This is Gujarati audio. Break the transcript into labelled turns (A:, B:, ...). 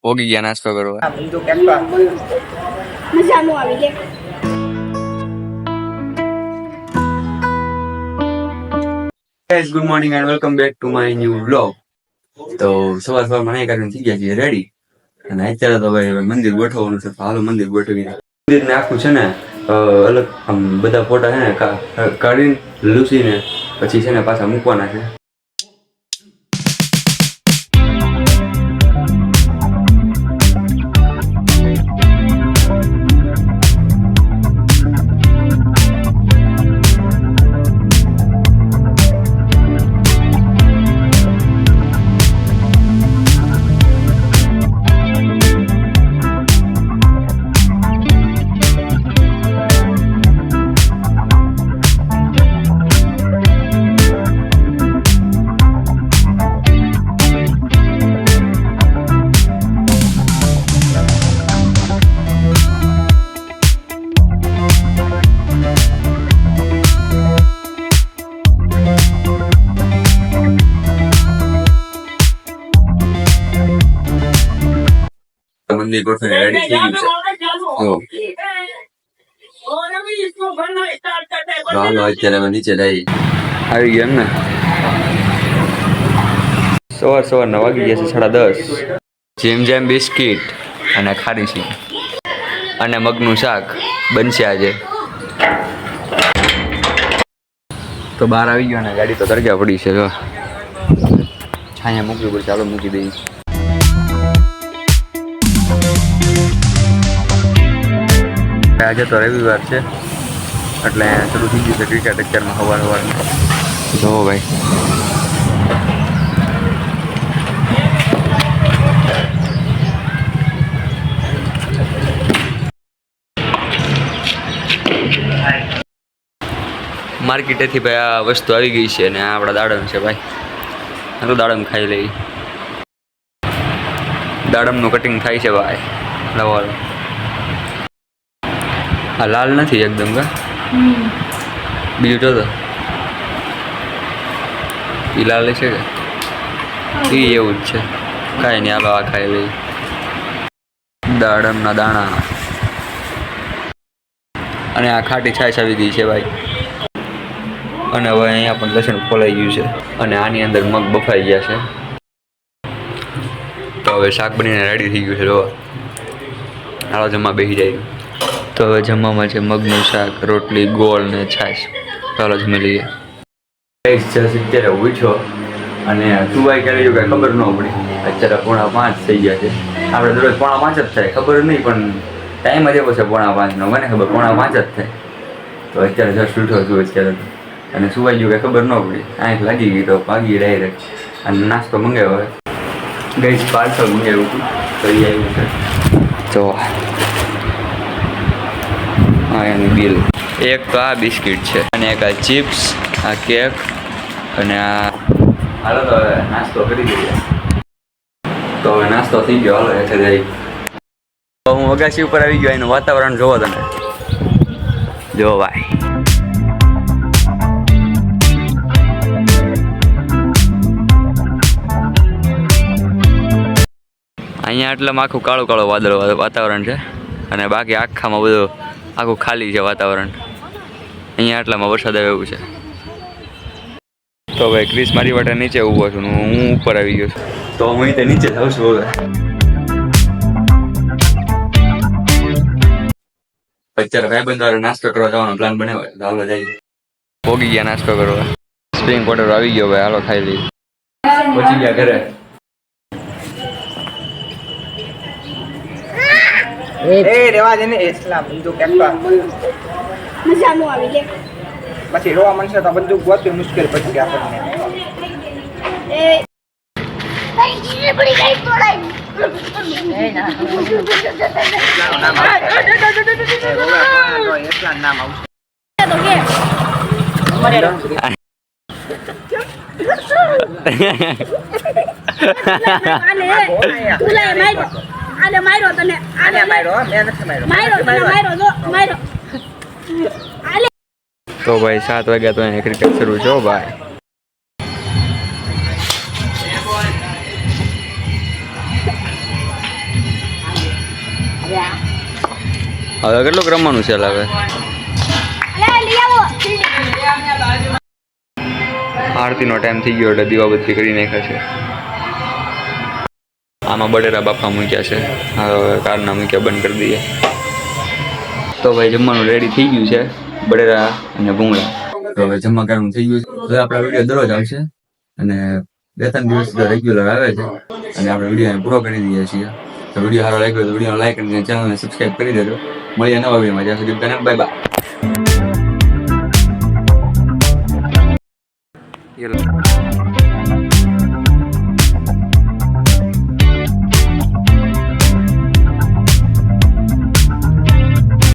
A: પોગી ગયા નાસ્તો કરવા.
B: મજાનું આવી લે.
A: Guys, good morning and welcome back to my new vlog. તો સવારમાં મને કરીને થઈ ગયા છીએ રેડી અને અત્યારે તો ભાઈ મંદિર ગોઠવવાનું છે. હાલો મંદિર ગોઠવીને મંદિરને આખું છે ને અલગ આમ બધા ફોટા છે ને કાઢીને લૂસીને પછી છે ને પાછા મૂકવાના છે. મંદિર ગોઠવીને રેડી થઈ ગયું છે. હાલો અત્યારે અમે નીચે જઈ આવી ગયા એમ ને. સવારના વાગી ગયા છે 10:30. જેમ બિસ્કીટ અને ખારી સિંગ અને મગનું શાક બનશે આજે. તો બહાર આવી ગયો ને ગાડી તો તરગ્યા પડી છે. જો છાયા મૂકવી પડશે. ચાલો મૂકી દઈએ. આજે તો રવિવાર છે એટલે શરૂ થઈ ગયું છે ક્રિકેટ અત્યારમાં સવારમાં. જો ભાઈ માર્કેટેથી ભાઈ આ વસ્તુ આવી ગઈ છે અને આ આપણા દાડમ છે ભાઈ. આ તો દાડમ ખાઈ લઈ. દાડમનું કટિંગ થાય છે ભાઈ. લવાળો આ લાલ નથી એકદમ કા બીજું તો એ લાલ છે કે એ એવું જ છે. કાંઈ નહીં હાલો આ ખાઈ લઈ. દાડમના દાણા અને આ ખાટી છાશ આવી ગઈ છે ભાઈ. અને હવે અહીંયા પણ લસણ ફોલાઈ ગયું છે અને આની અંદર મગ બફાઈ ગયા છે. તો હવે શાક બનીને રેડી થઈ ગયું છે. જો હાલો જમવા બેસી જાય. તો હવે જમવામાં છે મગનું શાક, રોટલી, ગોળ ને છાશ. ચાલો જમી લઈએ. અત્યારે ઉઠ્યો અને સુવાઈ ક્યારે કઈ ખબર ન પડી. અત્યારે 4:45 થઈ ગયા છે. આપણે દરરોજ 4:45 જ થાય ખબર નહીં પણ ટાઈમ જ એવો છે 4:45 નો. મને ખબર 4:45 જ થાય. તો અત્યારે જસ્ટ ઉઠ્યો છું અત્યારે અને સુવાઈ ગયું કઈ ખબર ન પડી. આંખ લાગી ગઈ તો ભાગી ડાયરેક્ટ અને નાસ્તો મંગાવ્યો. હવે ગઈ પાર્સલ મંગાવ્યું હતું તો એ આવ્યું છે. તો હા એનું બિલ. એક તો આ બિસ્કિટ છે અને એક આ ચિપ્સ, આ કેક અને આ. હાલો તો હવે નાસ્તો કરી દઈએ. તો હવે નાસ્તો થઈ ગયો. હાલો એટલે જઈ. તો હું અગાસી ઉપર આવી ગયો. એનું વાતાવરણ જોવો તમે. જો ભાઈ અહીંયા એટલામાં આખું કાળું વાદળ વાતાવરણ છે અને બાકી આખામાં બધું આખું ખાલી છે વાતાવરણ. અહીંયા આટલામાં વરસાદ આવે એવું છે. તો ભાઈ ક્રિસ મારી માટે નીચે ઊભો છું. હું ઉપર આવી ગયો છું. તો હું અહીં નીચે જાઉં છું. હવે અત્યારે ભાઈબંધ નાસ્તો કરવા જવાનો પ્લાન બનાવ્યો. હાલો જઈએ. પોગી ગયા નાસ્તો કરવા. સ્પ્રિંગ પોટેટો આવી ગયો ભાઈ. હાલો ખાઈ લઈએ. પહોંચી ગયા ઘરે.
C: રેવા દે ને ઇસ્લામ બંદૂક એકવા
B: મજાનું આવી લે.
C: પછી રોવા મનસે તો બંદૂક ગોતવી મુશ્કેલ પડી ગઈ આપણને.
B: એ ઈ પડી ગઈ તોડાઈ.
C: ઇસ્લામ નામ આવશે
B: તો કે આને માર્યો તને.
C: આને માર્યો મેં નથી
B: માર્યો જો માર્યો.
A: તો ભાઈ 7 વાગ્યા તો અહીંયા ક્રિકેટ શરૂ છે ભાઈ. હવે કેટલું રમવાનું છે હવે
B: અલે લઈ આવો
A: આરતીનો ટાઈમ થઈ ગયો એટલે દીવાબત્તી કરી નાખ્યા છે. આમાં બટેરા બાફા મૂક્યા છે. હવે કારના મૂક્યા બંધ કરી દઈએ. તો ભાઈ જમવાનું રેડી થઈ ગયું છે, બટેરા અને ભૂંગળા. તો હવે જમવા કરવાનું થઈ ગયું છે. હવે આપણા વિડીયો દરરોજ આવશે અને 2-3 દિવસ રેગ્યુલર આવે છે અને આપણે વિડીયો પૂરો કરી દઈએ છીએ. તો વિડીયો સારો લાગ્યો તો વિડીયો લાઈક અને ચેનલને સબસ્ક્રાઈબ કરી દેજો. મળીએ નવા વિડીયોમાં. જ્યાં સુધી બધાને બાય બાય.